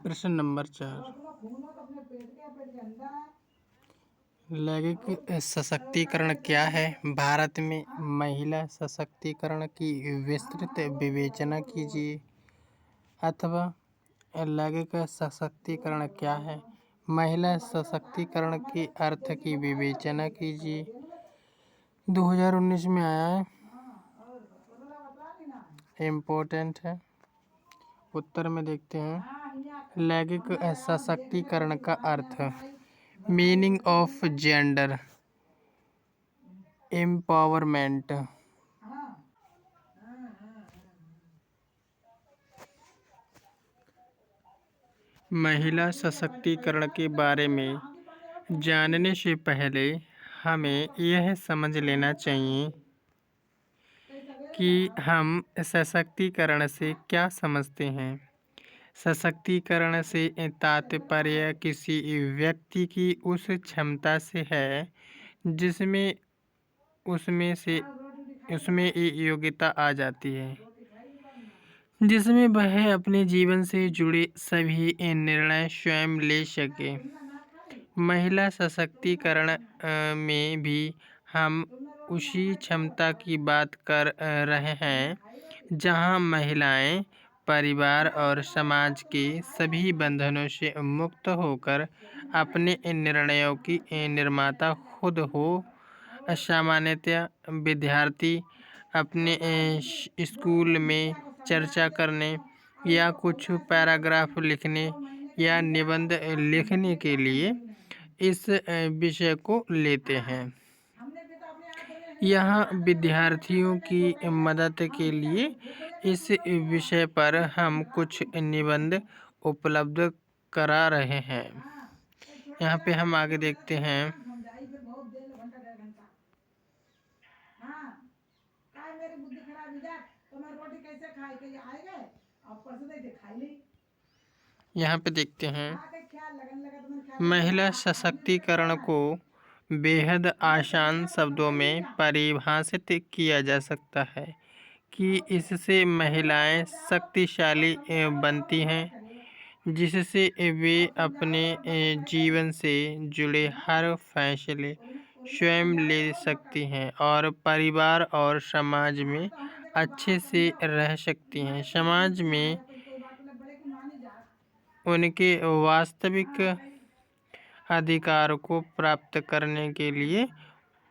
प्रश्न नंबर 4, लैंगिक सशक्तिकरण क्या है? भारत में महिला सशक्तिकरण की विस्तृत विवेचना कीजिए। अथवा लैंगिक सशक्तिकरण क्या है? महिला सशक्तिकरण के अर्थ की विवेचना कीजिए। 2019 में आया है, इम्पोर्टेंट है। उत्तर में देखते हैं, लैंगिक सशक्तिकरण का अर्थ, मीनिंग ऑफ जेंडर एम्पावरमेंट। महिला सशक्तिकरण के बारे में जानने से पहले हमें यह समझ लेना चाहिए कि हम सशक्तिकरण से क्या समझते हैं। सशक्तिकरण से तात्पर्य किसी व्यक्ति की उस क्षमता से है जिसमें उसमें ये योग्यता आ जाती है, जिसमें वह अपने जीवन से जुड़े सभी निर्णय स्वयं ले सके। महिला सशक्तिकरण में भी हम उसी क्षमता की बात कर रहे हैं जहां महिलाएं परिवार और समाज के सभी बंधनों से मुक्त होकर अपने निर्णयों की निर्माता खुद हो। सामान्यतः विद्यार्थी अपने स्कूल में चर्चा करने या कुछ पैराग्राफ लिखने या निबंध लिखने के लिए इस विषय को लेते हैं। यहाँ विद्यार्थियों की मदद के लिए इस विषय पर हम कुछ निबंध उपलब्ध करा रहे हैं। यहाँ पे हम आगे देखते हैं, यहाँ पे देखते हैं, महिला सशक्तिकरण को बेहद आसान शब्दों में परिभाषित किया जा सकता है कि इससे महिलाएं शक्तिशाली बनती हैं, जिससे वे अपने जीवन से जुड़े हर फैसले स्वयं ले सकती हैं और परिवार और समाज में अच्छे से रह सकती हैं। समाज में उनके वास्तविक अधिकार को प्राप्त करने के लिए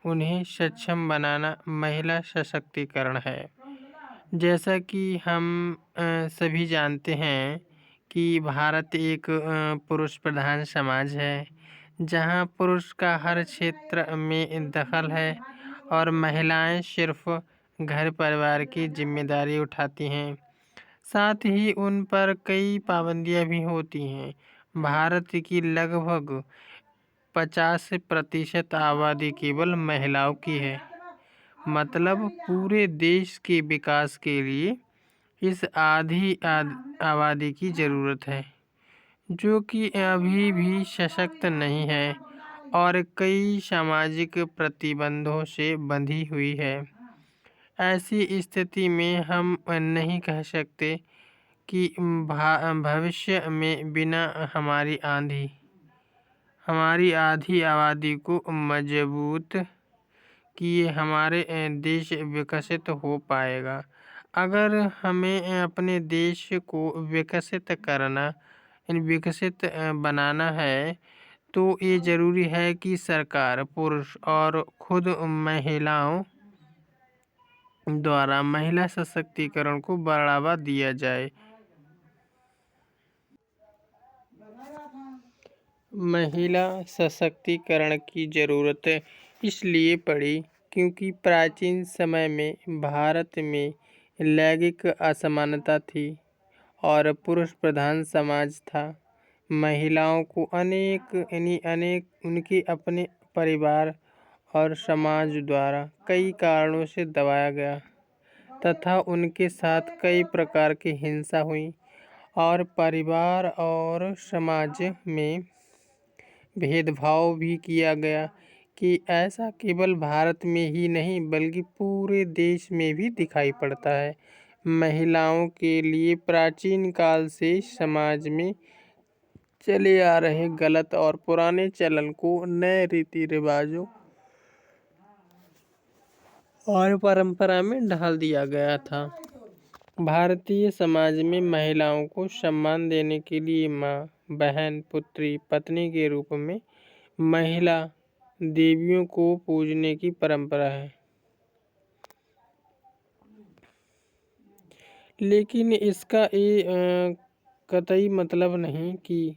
उन्हें सक्षम बनाना महिला सशक्तिकरण है। जैसा कि हम सभी जानते हैं कि भारत एक पुरुष प्रधान समाज है, जहां पुरुष का हर क्षेत्र में दखल है और महिलाएं सिर्फ घर परिवार की जिम्मेदारी उठाती हैं। साथ ही उन पर कई पाबंदियां भी होती हैं। भारत की लगभग 50% आबादी केवल महिलाओं की है। मतलब पूरे देश के विकास के लिए इस आधी आबादी की ज़रूरत है, जो कि अभी भी सशक्त नहीं है और कई सामाजिक प्रतिबंधों से बंधी हुई है। ऐसी स्थिति में हम नहीं कह सकते कि भविष्य में बिना हमारी आधी आबादी को मजबूत किए हमारे देश विकसित हो पाएगा। अगर हमें अपने देश को विकसित बनाना है तो ये ज़रूरी है कि सरकार, पुरुष और खुद महिलाओं द्वारा महिला सशक्तिकरण को बढ़ावा दिया जाए। महिला सशक्तिकरण की ज़रूरत इसलिए पड़ी क्योंकि प्राचीन समय में भारत में लैंगिक असमानता थी और पुरुष प्रधान समाज था। महिलाओं को अनेक उनके अपने परिवार और समाज द्वारा कई कारणों से दबाया गया तथा उनके साथ कई प्रकार की हिंसा हुई और परिवार और समाज में भेदभाव भी किया गया कि ऐसा केवल भारत में ही नहीं बल्कि पूरे देश में भी दिखाई पड़ता है। महिलाओं के लिए प्राचीन काल से समाज में चले आ रहे गलत और पुराने चलन को नए रीति रिवाजों और परंपरा में ढाल दिया गया था। भारतीय समाज में महिलाओं को सम्मान देने के लिए माँ, बहन, पुत्री, पत्नी के रूप में महिला देवियों को पूजने की परंपरा है। लेकिन इसका ये कतई मतलब नहीं कि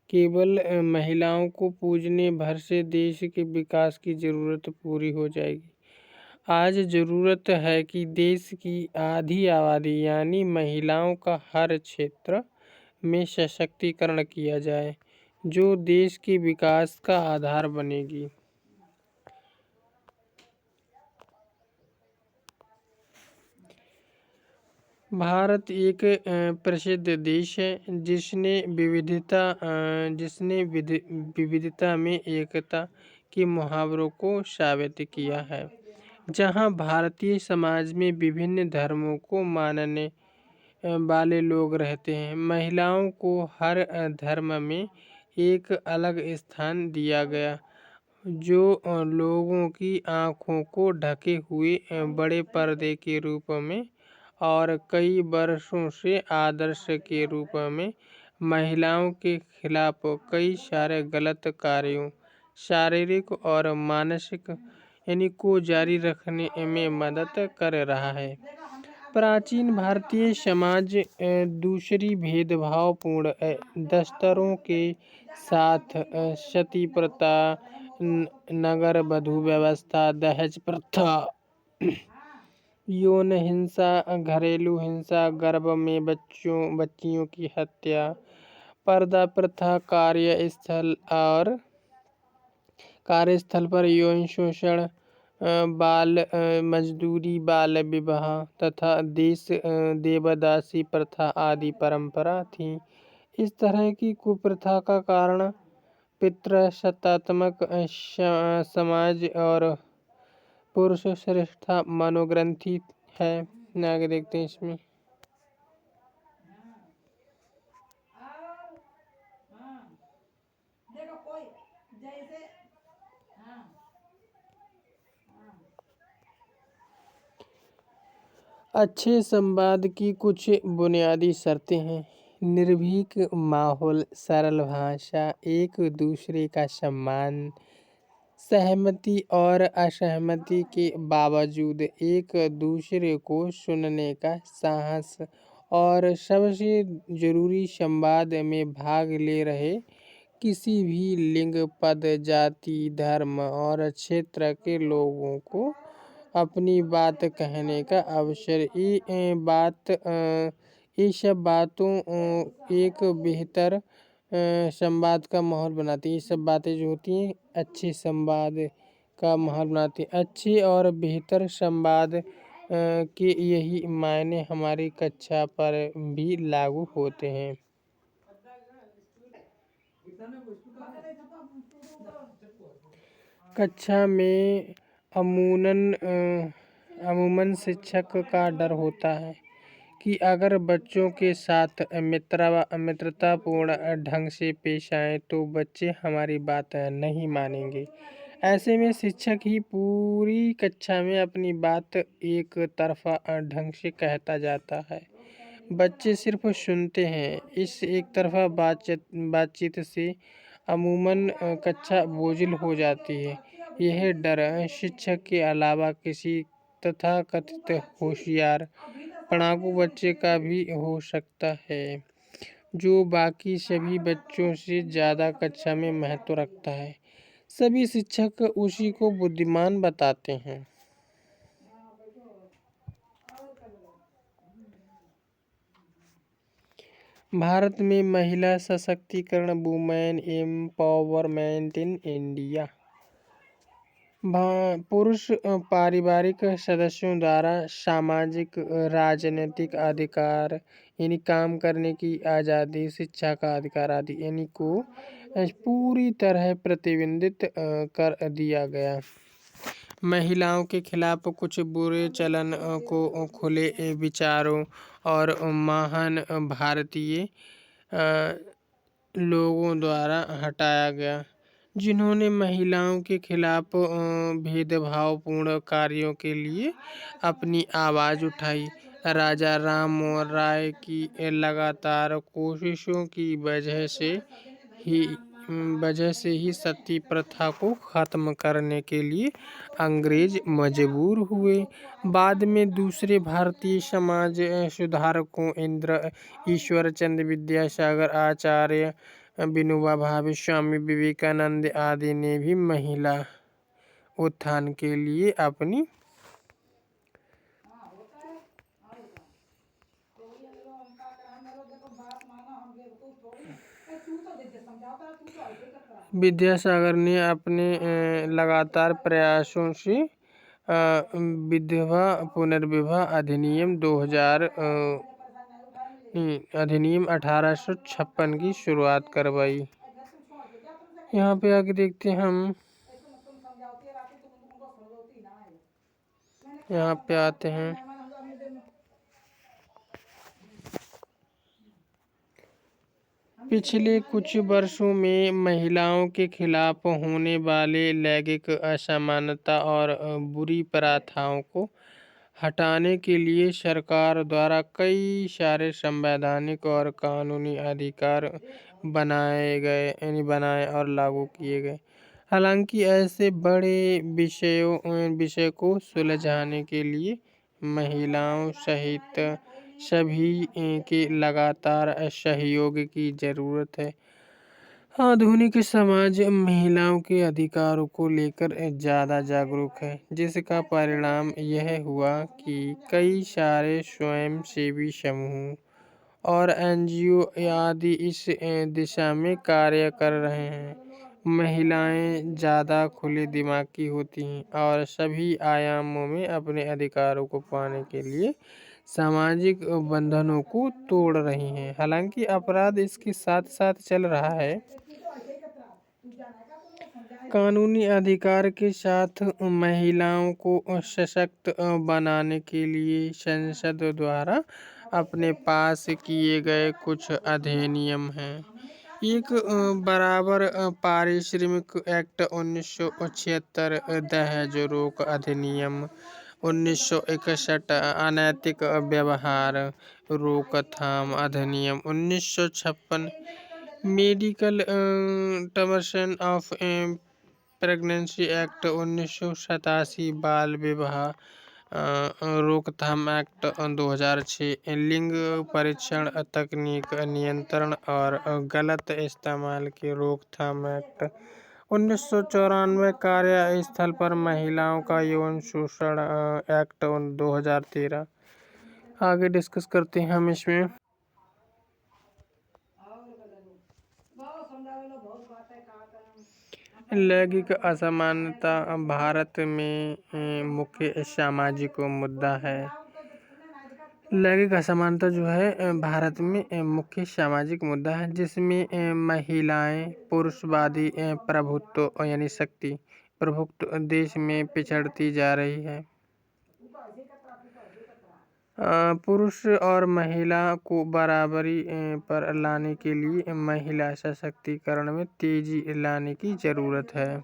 केवल महिलाओं को पूजने भर से देश के विकास की ज़रूरत पूरी हो जाएगी। आज ज़रूरत है कि देश की आधी आबादी यानी महिलाओं का हर क्षेत्र में सशक्तिकरण किया जाए, जो देश के विकास का आधार बनेगी। भारत एक प्रसिद्ध देश है जिसने विविधता में एकता के मुहावरों को साबित किया है। जहां भारतीय समाज में विभिन्न धर्मों को मानने वाले लोग रहते हैं, महिलाओं को हर धर्म में एक अलग स्थान दिया गया, जो लोगों की आँखों को ढके हुए बड़े पर्दे के रूप में और कई वर्षों से आदर्श के रूप में महिलाओं के खिलाफ कई सारे गलत कार्यों, शारीरिक और मानसिक को जारी रखने में मदद कर रहा है। प्राचीन भारतीय समाज दूसरी भेदभावपूर्ण दस्तरों के साथ सती प्रथा, नगर वधू व्यवस्था, दहेज प्रथा, यौन हिंसा, घरेलू हिंसा, गर्भ में बच्चियों की हत्या, पर्दा प्रथा, कार्यस्थल पर यौन शोषण, बाल मजदूरी, बाल विवाह तथा देवदासी प्रथा आदि परंपरा थी। इस तरह की कुप्रथा का कारण पितृसत्तात्मक समाज और पुरुष श्रेष्ठता मनोग्रंथि है। आगे देखते हैं इसमें। अच्छे संवाद की कुछ बुनियादी शर्तें हैं। निर्भीक माहौल, सरल भाषा, एक दूसरे का सम्मान, सहमति और असहमति के बावजूद एक दूसरे को सुनने का साहस और सबसे जरूरी संवाद में भाग ले रहे किसी भी लिंग, पद, जाति, धर्म और क्षेत्र के लोगों को अपनी बात कहने का अवसर। ये सब बातों एक बेहतर संवाद का माहौल बनाती है। ये सब बातें जो होती हैं अच्छे संवाद का माहौल बनाती हैं। अच्छे और बेहतर संवाद के यही मायने हमारी कक्षा पर भी लागू होते हैं। कक्षा में अमूमन शिक्षक का डर होता है कि अगर बच्चों के साथ मित्रतापूर्ण ढंग से पेश आए तो बच्चे हमारी बात नहीं मानेंगे। ऐसे में शिक्षक ही पूरी कक्षा में अपनी बात एक तरफा ढंग से कहता जाता है। बच्चे सिर्फ सुनते हैं। इस एक तरफा बातचीत से अमूमन कक्षा बोझिल हो जाती है। यह डर शिक्षक के अलावा किसी तथाकथित होशियार पढ़ाकू बच्चे का भी हो सकता है, जो बाकी सभी बच्चों से ज़्यादा कक्षा में महत्व रखता है। सभी शिक्षक उसी को बुद्धिमान बताते हैं। भारत में महिला सशक्तिकरण, वुमेन एम्पावरमेंट इन इंडिया। पुरुष पारिवारिक सदस्यों द्वारा सामाजिक राजनीतिक अधिकार काम करने की आज़ादी, शिक्षा का अधिकार आदि को पूरी तरह प्रतिबंधित कर दिया गया। महिलाओं के खिलाफ कुछ बुरे चलन को खुले विचारों और महान भारतीय लोगों द्वारा हटाया गया, जिन्होंने महिलाओं के खिलाफ भेदभावपूर्ण कार्यों के लिए अपनी आवाज़ उठाई। राजा राम मोहन राय की लगातार कोशिशों की वजह से ही सती प्रथा को ख़त्म करने के लिए अंग्रेज मजबूर हुए। बाद में दूसरे भारतीय समाज सुधारकों ईश्वर चंद्र विद्यासागर, आचार्य विनोबा भावे, स्वामी विवेकानंद आदि ने भी महिला उत्थान के लिए अपनी विद्यासागर ने अपने लगातार प्रयासों से विधवा पुनर्विवाह अधिनियम 1856 की शुरुआत करवाई। यहाँ पे आगे देखते हैं हम, यहाँ पे आते हैं। पिछले कुछ वर्षों में महिलाओं के खिलाफ होने वाले लैंगिक असमानता और बुरी प्रथाओं को हटाने के लिए सरकार द्वारा कई सारे संवैधानिक और कानूनी अधिकार बनाए और लागू किए गए। हालांकि ऐसे बड़े विषय को सुलझाने के लिए महिलाओं सहित सभी के लगातार सहयोग की जरूरत है। आधुनिक समाज महिलाओं के अधिकारों को लेकर ज़्यादा जागरूक है, जिसका परिणाम यह हुआ कि कई सारे स्वयंसेवी समूह और एनजीओ आदि इस दिशा में कार्य कर रहे हैं। महिलाएं ज़्यादा खुले दिमाग की होती हैं और सभी आयामों में अपने अधिकारों को पाने के लिए सामाजिक बंधनों को तोड़ रही हैं। हालांकि अपराध इसके साथ साथ चल रहा है। कानूनी अधिकार के साथ महिलाओं को सशक्त बनाने के लिए संसद द्वारा अपने पास किए गए कुछ अधिनियम हैं। एक बराबर पारिश्रमिक एक्ट 1976, दहेज रोक अधिनियम 1961, अनैतिक व्यवहार रोकथाम अधिनियम 1956, medical termination of pregnancy act 1987, बाल विवाह रोकथाम एक्ट 2006, लिंग परीक्षण तकनीक नियंत्रण और गलत इस्तेमाल की रोकथाम एक्ट 1994, कार्यस्थल पर महिलाओं का यौन शोषण एक्ट 2013। आगे डिस्कस करते हैं हम इसमें। लैंगिक असमानता भारत में मुख्य सामाजिक मुद्दा है। लैंगिक असमानता जो है भारत में मुख्य सामाजिक मुद्दा है, जिसमें महिलाएं पुरुषवादी प्रभुत्व यानी शक्ति प्रभुत्व देश में पिछड़ती जा रही है। पुरुष और महिला को बराबरी पर लाने के लिए महिला सशक्तिकरण में तेजी लाने की जरूरत है।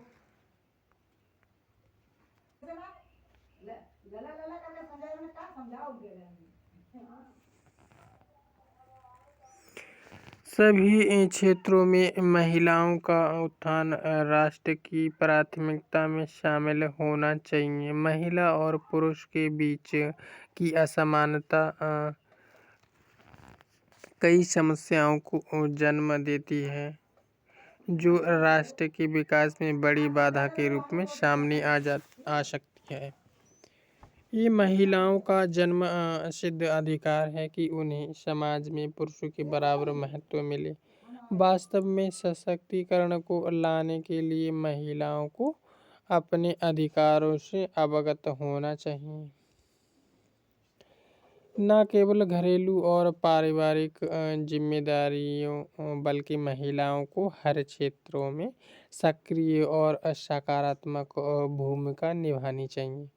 सभी क्षेत्रों में महिलाओं का उत्थान राष्ट्र की प्राथमिकता में शामिल होना चाहिए। महिला और पुरुष के बीच की असमानता कई समस्याओं को जन्म देती है, जो राष्ट्र के विकास में बड़ी बाधा के रूप में सामने आ सकती है। ये महिलाओं का जन्म सिद्ध अधिकार है कि उन्हें समाज में पुरुषों के बराबर महत्व मिले। वास्तव में सशक्तिकरण को लाने के लिए महिलाओं को अपने अधिकारों से अवगत होना चाहिए। न केवल घरेलू और पारिवारिक जिम्मेदारियों बल्कि महिलाओं को हर क्षेत्रों में सक्रिय और सकारात्मक भूमिका निभानी चाहिए।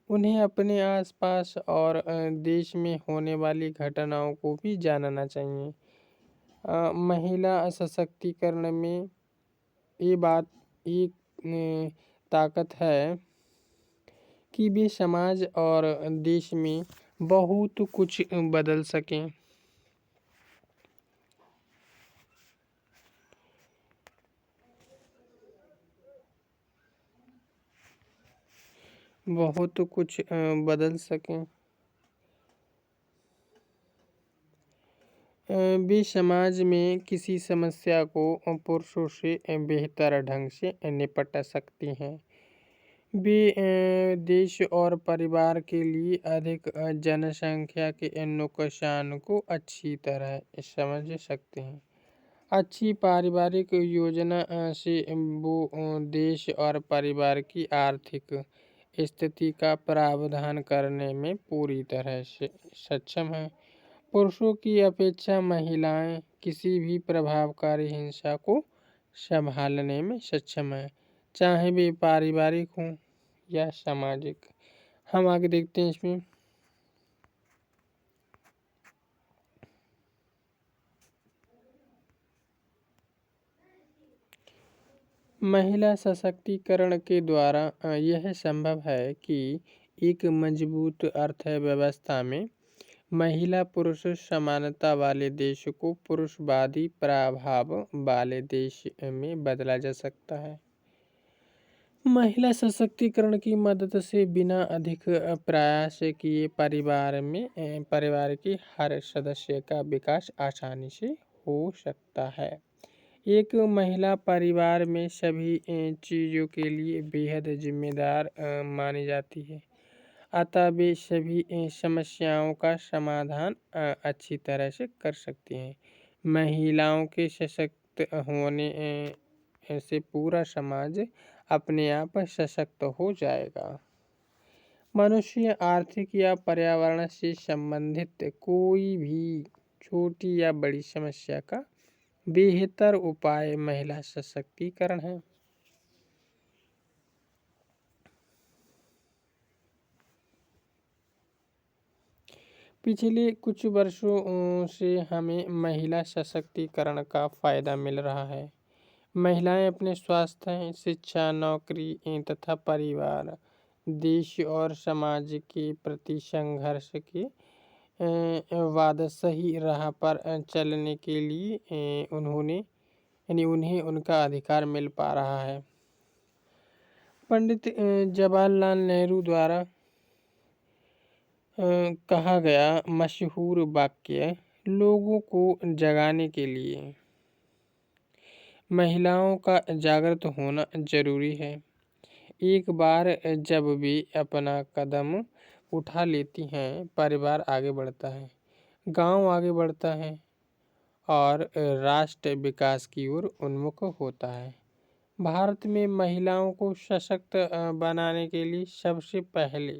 उन्हें अपने आसपास और देश में होने वाली घटनाओं को भी जानना चाहिए। महिला सशक्तिकरण में ये बात एक ताकत है कि वे समाज और देश में बहुत कुछ बदल सकें। बहुत कुछ बदल सकें। वे समाज में किसी समस्या को पुरुषों से बेहतर ढंग से निपट सकती हैं। वे देश और परिवार के लिए अधिक जनसंख्या के नुकसान को अच्छी तरह समझ सकते हैं। अच्छी पारिवारिक योजना से वो देश और परिवार की आर्थिक स्थिति का प्रावधान करने में पूरी तरह से सक्षम है। पुरुषों की अपेक्षा महिलाएं किसी भी प्रभावकारी हिंसा को संभालने में सक्षम है, चाहे वे पारिवारिक हों या सामाजिक। हम आगे देखते हैं इसमें। महिला सशक्तिकरण के द्वारा यह संभव है कि एक मजबूत अर्थव्यवस्था में महिला पुरुष समानता वाले देश को पुरुषवादी प्रभाव वाले देश में बदला जा सकता है। महिला सशक्तिकरण की मदद से बिना अधिक प्रयास किए परिवार के हर सदस्य का विकास आसानी से हो सकता है। एक महिला परिवार में सभी चीज़ों के लिए बेहद जिम्मेदार मानी जाती है, अतः वे सभी समस्याओं का समाधान अच्छी तरह से कर सकती हैं। महिलाओं के सशक्त होने से पूरा समाज अपने आप सशक्त हो जाएगा। मनुष्य आर्थिक या पर्यावरण से संबंधित कोई भी छोटी या बड़ी समस्या का बेहतर उपाय महिला सशक्तिकरण है। पिछले कुछ वर्षों से हमें महिला सशक्तिकरण का फायदा मिल रहा है। महिलाएं अपने स्वास्थ्य, शिक्षा, नौकरी तथा परिवार, देश और समाज के प्रति संघर्ष के बाद सही राह पर चलने के लिए उन्हें उनका अधिकार मिल पा रहा है। पंडित जवाहरलाल नेहरू द्वारा कहा गया मशहूर वाक्य लोगों को जगाने के लिए महिलाओं का जागृत होना जरूरी है। एक बार जब वे अपना कदम उठा लेती हैं, परिवार आगे बढ़ता है, गांव आगे बढ़ता है और राष्ट्र विकास की ओर उन्मुख होता है। भारत में महिलाओं को सशक्त बनाने के लिए सबसे पहले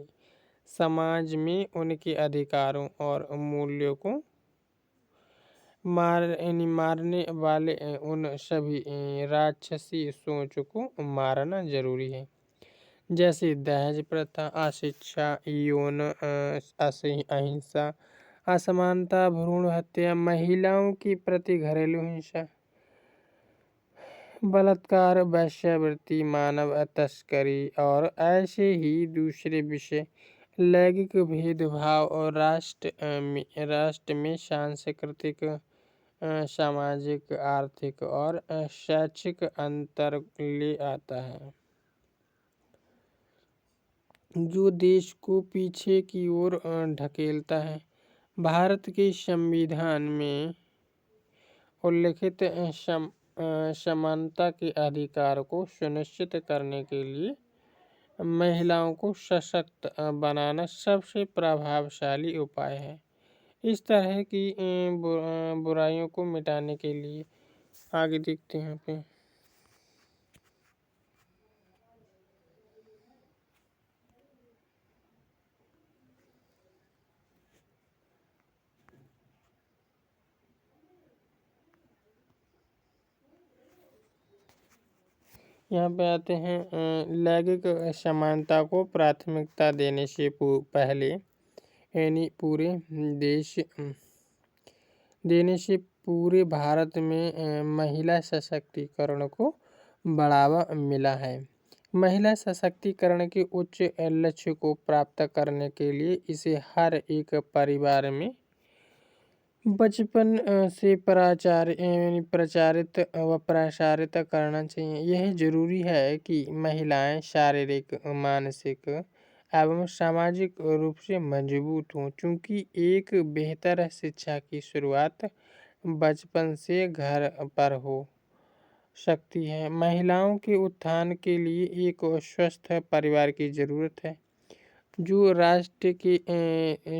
समाज में उनके अधिकारों और मूल्यों को मारने वाले उन सभी राक्षसी सोच को मारना जरूरी है, जैसे दहेज प्रथा, अशिक्षा, यौन अहिंसा, असमानता, भ्रूण हत्या, महिलाओं की प्रति घरेलू हिंसा, बलात्कार, वेश्यावृत्ति, मानव तस्करी और ऐसे ही दूसरे विषय। लैंगिक भेदभाव और राष्ट्र में सांस्कृतिक, सामाजिक, आर्थिक और शैक्षिक अंतर ले आता है, जो देश को पीछे की ओर ढकेलता है। भारत के संविधान में उल्लिखित समानता के अधिकार को सुनिश्चित करने के लिए महिलाओं को सशक्त बनाना सबसे प्रभावशाली उपाय है। इस तरह की बुराइयों को मिटाने के लिए आगे देखते हैं पे यहाँ पे आते हैं लैंगिक समानता को प्राथमिकता देने से पहले यानी पूरे भारत में महिला सशक्तिकरण को बढ़ावा मिला है। महिला सशक्तिकरण के उच्च लक्ष्य को प्राप्त करने के लिए इसे हर एक परिवार में बचपन से प्रचारित करना चाहिए। यह जरूरी है कि महिलाएं शारीरिक, मानसिक एवं सामाजिक रूप से मजबूत हों, क्योंकि एक बेहतर शिक्षा की शुरुआत बचपन से घर पर हो सकती है। महिलाओं के उत्थान के लिए एक स्वस्थ परिवार की जरूरत है, जो राष्ट्र के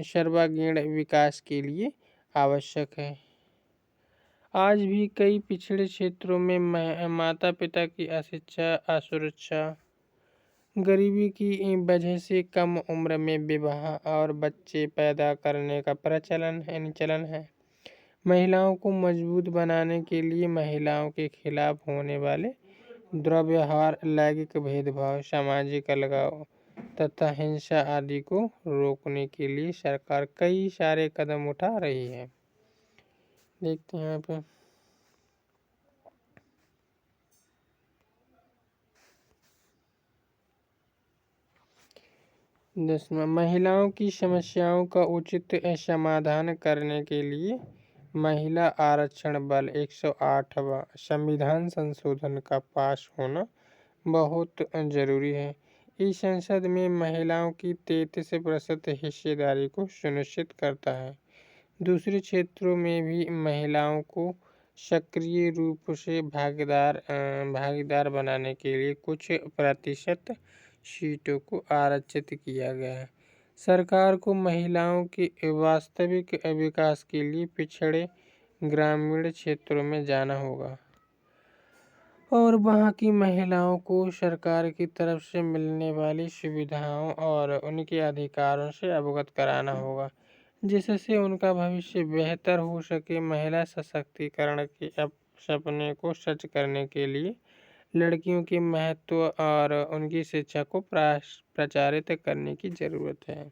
सर्वांगीण विकास के लिए आवश्यक है। आज भी कई पिछड़े क्षेत्रों में माता पिता की अशिक्षा, असुरक्षा, गरीबी की वजह से कम उम्र में विवाह और बच्चे पैदा करने का चलन है। महिलाओं को मजबूत बनाने के लिए महिलाओं के खिलाफ होने वाले दुर्व्यवहार, लैंगिक भेदभाव, सामाजिक अलगाव तथा हिंसा आदि को रोकने के लिए सरकार कई सारे कदम उठा रही है। देखते हैं यहाँ पे महिलाओं की समस्याओं का उचित समाधान करने के लिए महिला आरक्षण बल 108वां संविधान संशोधन का पास होना बहुत जरूरी है। इस संसद में महिलाओं की 33% हिस्सेदारी को सुनिश्चित करता है। दूसरे क्षेत्रों में भी महिलाओं को सक्रिय रूप से भागीदार बनाने के लिए कुछ प्रतिशत सीटों को आरक्षित किया गया है। सरकार को महिलाओं के वास्तविक विकास के लिए पिछड़े ग्रामीण क्षेत्रों में जाना होगा और वहां की महिलाओं को सरकार की तरफ से मिलने वाली सुविधाओं और उनके अधिकारों से अवगत कराना होगा, जिससे उनका भविष्य बेहतर हो सके। महिला सशक्तिकरण के सपने को सच करने के लिए लड़कियों के महत्व और उनकी शिक्षा को प्रचारित करने की जरूरत है।